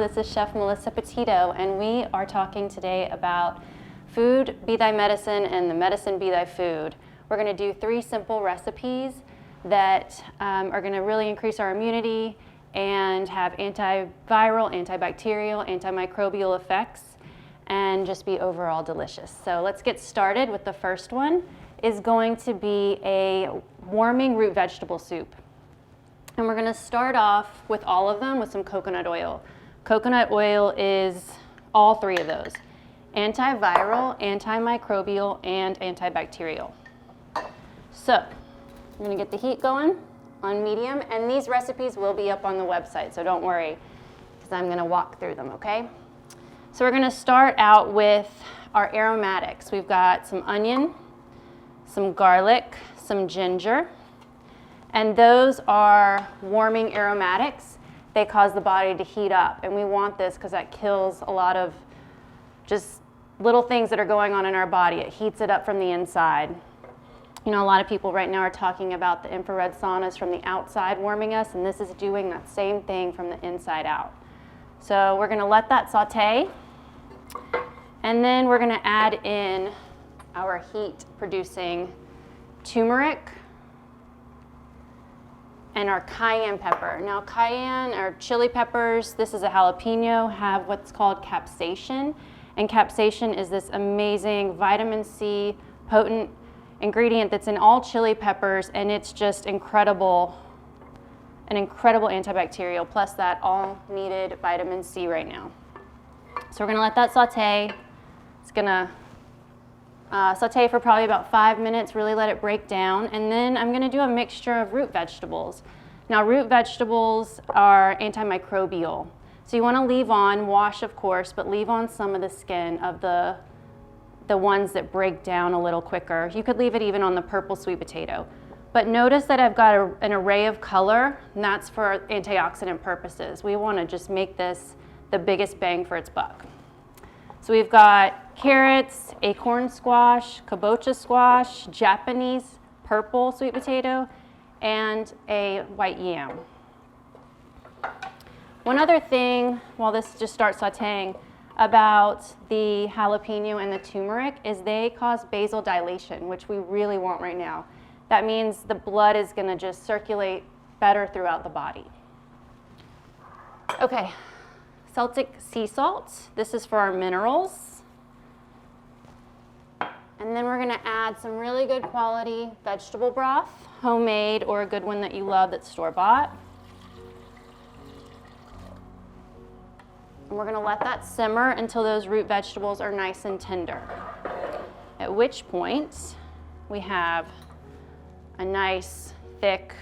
this is Chef Melissa Petitto, and we are talking today about food be thy medicine and the medicine be thy food. We're going to do 3 simple recipes that are going to really increase our immunity and have antiviral, antibacterial, antimicrobial effects and just be overall delicious. So let's get started with the first one. Is going to be a warming root vegetable soup. And we're going to start off with all of them with some coconut oil. Coconut oil is all 3 of those: antiviral, antimicrobial, and antibacterial. So I'm going to get the heat going on medium, and these recipes will be up on the website, so don't worry, because I'm going to walk through them, okay? So we're going to start out with our aromatics. We've got some onion, some garlic, some ginger, and those are warming aromatics. They cause the body to heat up, and we want this because that kills a lot of just little things that are going on in our body. It heats it up from the inside. You know, a lot of people right now are talking about the infrared saunas from the outside warming us, and this is doing that same thing from the inside out. So we're going to let that saute, and then we're going to add in our heat-producing turmeric and our cayenne pepper. Now, cayenne or chili peppers, this is a jalapeno, have what's called capsaicin, and capsaicin is this amazing vitamin C potent ingredient that's in all chili peppers, and it's just incredible, an incredible antibacterial, plus that all needed vitamin C right now. So we're gonna let that saute. It's gonna saute for probably about 5 minutes, really let it break down, and then I'm gonna do a mixture of root vegetables. Now, root vegetables are antimicrobial, so you wanna leave on, wash of course, but leave on some of the skin of the ones that break down a little quicker. You could leave it even on the purple sweet potato. But notice that I've got an array of color, and that's for antioxidant purposes. We wanna just make this the biggest bang for its buck. So we've got carrots, acorn squash, kabocha squash, Japanese purple sweet potato, and a white yam. One other thing, while this just starts sauteing, about the jalapeno and the turmeric is they cause vasodilation, which we really want right now. That means the blood is going to just circulate better throughout the body. Okay. Celtic sea salt, this is for our minerals. And then we're gonna add some really good quality vegetable broth, homemade or a good one that you love that's store-bought. And we're gonna let that simmer until those root vegetables are nice and tender. At which point, we have a nice, thick,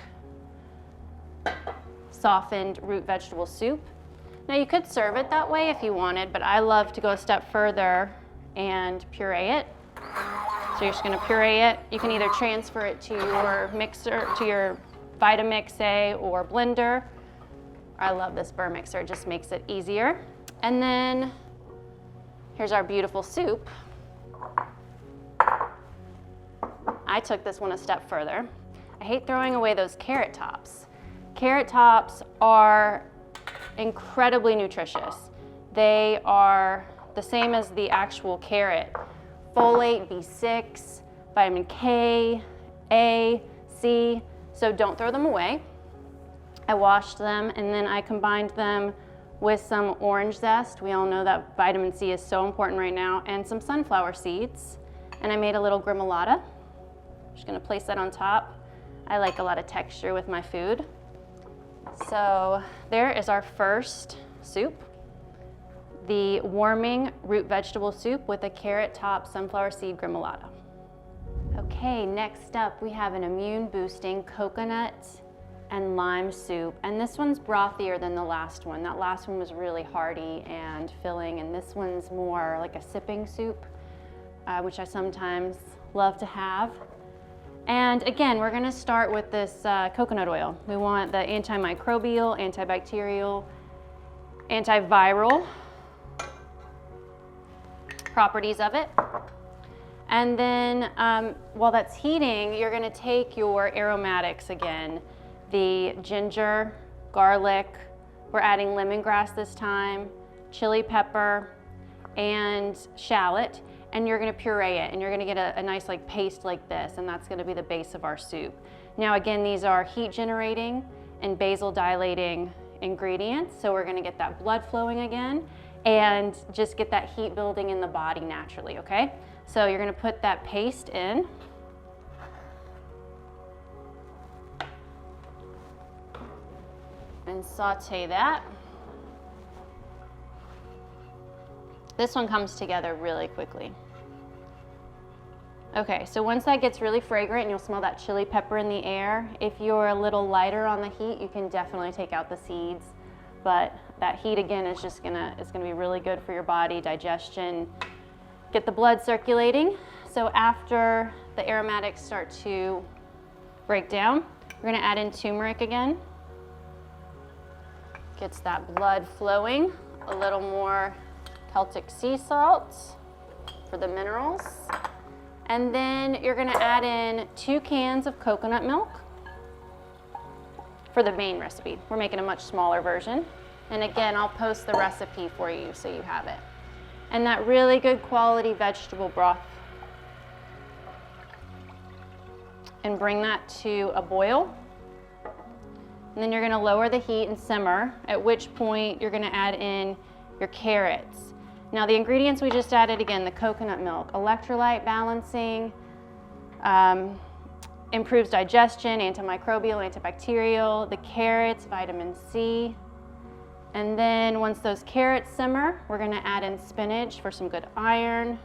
softened root vegetable soup. Now, you could serve it that way if you wanted, but I love to go a step further and puree it. So you're just going to puree it. You can either transfer it to your mixer, to your Vitamix, say, or blender. I love this Burr mixer, it just makes it easier. And then here's our beautiful soup. I took this one a step further. I hate throwing away those carrot tops. Carrot tops are incredibly nutritious. They are the same as the actual carrot. Folate, B6, vitamin K, A, C, so don't throw them away. I washed them and then I combined them with some orange zest. We all know that vitamin C is so important right now, and some sunflower seeds. And I made a little gremolata. I'm just gonna place that on top. I like a lot of texture with my food. So there is our first soup, the warming root vegetable soup with a carrot top sunflower seed gremolata. Okay, next up we have an immune boosting coconut and lime soup, and this one's brothier than the last one. That last one was really hearty and filling, and this one's more like a sipping soup, which I sometimes love to have. And again, we're gonna start with this coconut oil. We want the antimicrobial, antibacterial, antiviral properties of it. And then while that's heating, you're gonna take your aromatics again, the ginger, garlic, We're adding lemongrass this time, chili pepper, and shallot, and you're gonna puree it, and you're gonna get a nice like paste like this, and that's gonna be the base of our soup. Now again, these are heat generating and basal dilating ingredients, so we're gonna get that blood flowing again and just get that heat building in the body naturally, okay? So you're gonna put that paste in. And saute that. This one comes together really quickly. Okay, so once that gets really fragrant and you'll smell that chili pepper in the air, if you're a little lighter on the heat, you can definitely take out the seeds. But that heat again is just it's gonna be really good for your body, digestion, get the blood circulating. So after the aromatics start to break down, we're gonna add in turmeric again. Gets that blood flowing, a little more Celtic sea salt for the minerals. And then you're gonna add in 2 cans of coconut milk for the main recipe. We're making a much smaller version. And again, I'll post the recipe for you so you have it. And that really good quality vegetable broth. And bring that to a boil. And then you're gonna lower the heat and simmer, at which point you're gonna add in your carrots. Now the ingredients we just added, again, the coconut milk, electrolyte balancing, improves digestion, antimicrobial, antibacterial, the carrots, vitamin C. And then once those carrots simmer, we're gonna add in spinach for some good iron,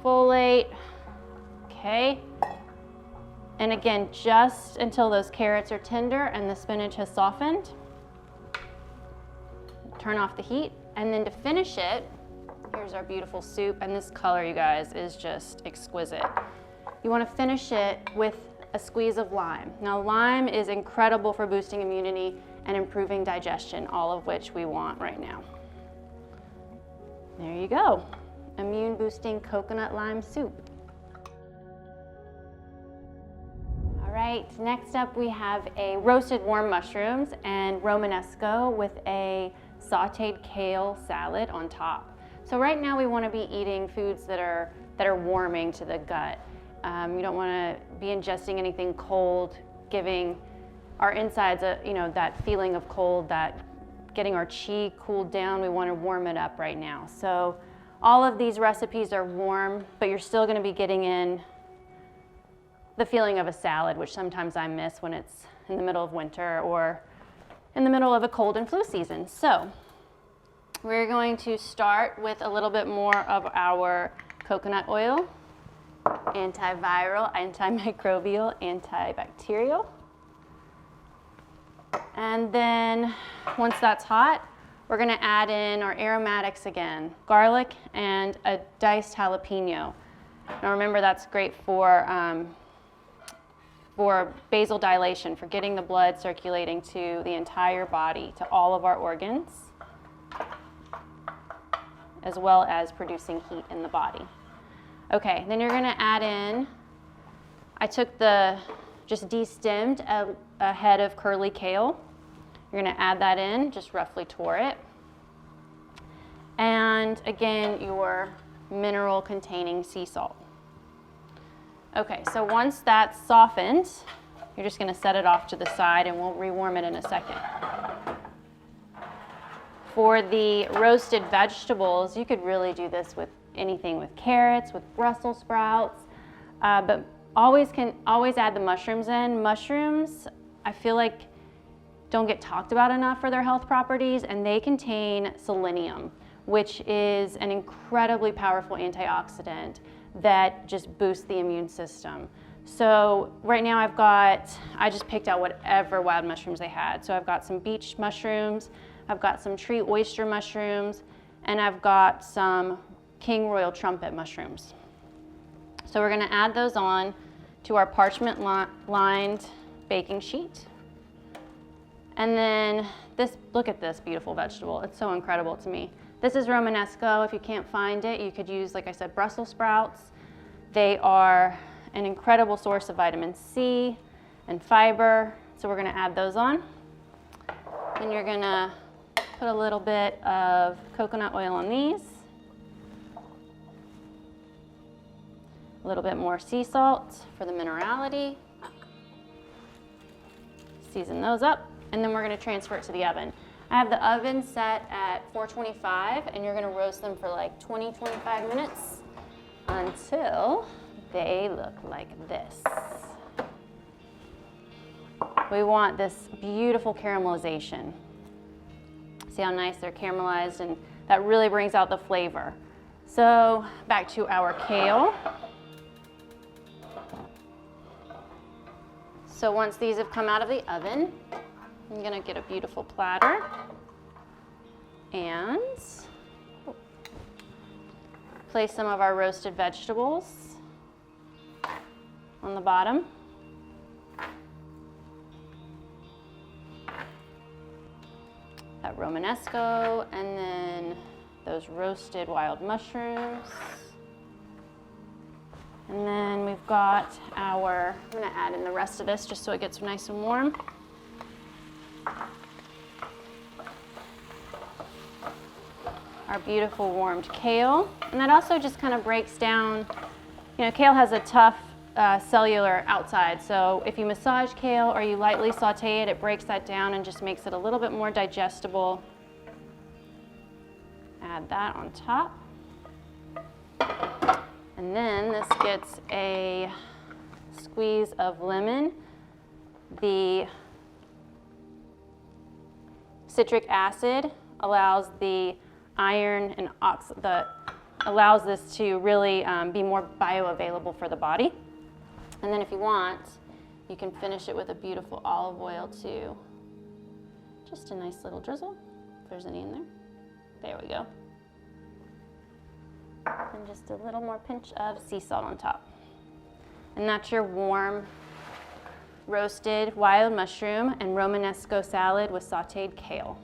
folate, okay. And again, just until those carrots are tender and the spinach has softened. Turn off the heat, and then to finish it, here's our beautiful soup, and this color, you guys, is just exquisite. You wanna finish it with a squeeze of lime. Now, lime is incredible for boosting immunity and improving digestion, all of which we want right now. There you go, immune boosting coconut lime soup. All right, next up we have a roasted warm mushrooms and Romanesco with a sauteed kale salad on top. So right now we want to be eating foods that are warming to the gut. You don't want to be ingesting anything cold, giving our insides that feeling of cold, that getting our chi cooled down. We want to warm it up right now. So all of these recipes are warm, but you're still going to be getting in the feeling of a salad, which sometimes I miss when it's in the middle of winter or in the middle of a cold and flu season. So we're going to start with a little bit more of our coconut oil, antiviral, antimicrobial, antibacterial. And then once that's hot, we're gonna add in our aromatics again, garlic and a diced jalapeno. Now remember, that's great for basal dilation, for getting the blood circulating to the entire body, to all of our organs, as well as producing heat in the body. Okay, then you're gonna add in, I took just de-stemmed a head of curly kale. You're gonna add that in, just roughly tore it. And again, your mineral containing sea salt. Okay, so once that's softened, you're just gonna set it off to the side and we'll rewarm it in a second. For the roasted vegetables, you could really do this with anything, with carrots, with Brussels sprouts, but always add the mushrooms in. Mushrooms, I feel like, don't get talked about enough for their health properties, and they contain selenium, which is an incredibly powerful antioxidant that just boosts the immune system. So right now I just picked out whatever wild mushrooms they had. So I've got some beach mushrooms, I've got some tree oyster mushrooms, and I've got some king royal trumpet mushrooms. So we're gonna add those on to our parchment lined baking sheet. And then look at this beautiful vegetable. It's so incredible to me. This is Romanesco. If you can't find it, you could use, like I said, Brussels sprouts. They are an incredible source of vitamin C and fiber. So we're gonna add those on. And you're gonna put a little bit of coconut oil on these. A little bit more sea salt for the minerality. Season those up, and then we're gonna transfer it to the oven. I have the oven set at 425, and you're gonna roast them for like 20-25 minutes until they look like this. We want this beautiful caramelization. See how nice they're caramelized, and that really brings out the flavor. So back to our kale. So once these have come out of the oven, I'm gonna get a beautiful platter and place some of our roasted vegetables on the bottom. That Romanesco, and then those roasted wild mushrooms. And then we've got our, I'm gonna add in the rest of this just so it gets nice and warm. Our beautiful warmed kale. And that also just kind of breaks down, you know, kale has a tough cellular outside. So if you massage kale or you lightly saute it, it breaks that down and just makes it a little bit more digestible. Add that on top. And then this gets a squeeze of lemon. The citric acid allows the iron and allows this to really be more bioavailable for the body. And then if you want, you can finish it with a beautiful olive oil too. Just a nice little drizzle, if there's any in there. There we go. And just a little more pinch of sea salt on top. And that's your warm roasted wild mushroom and Romanesco salad with sauteed kale.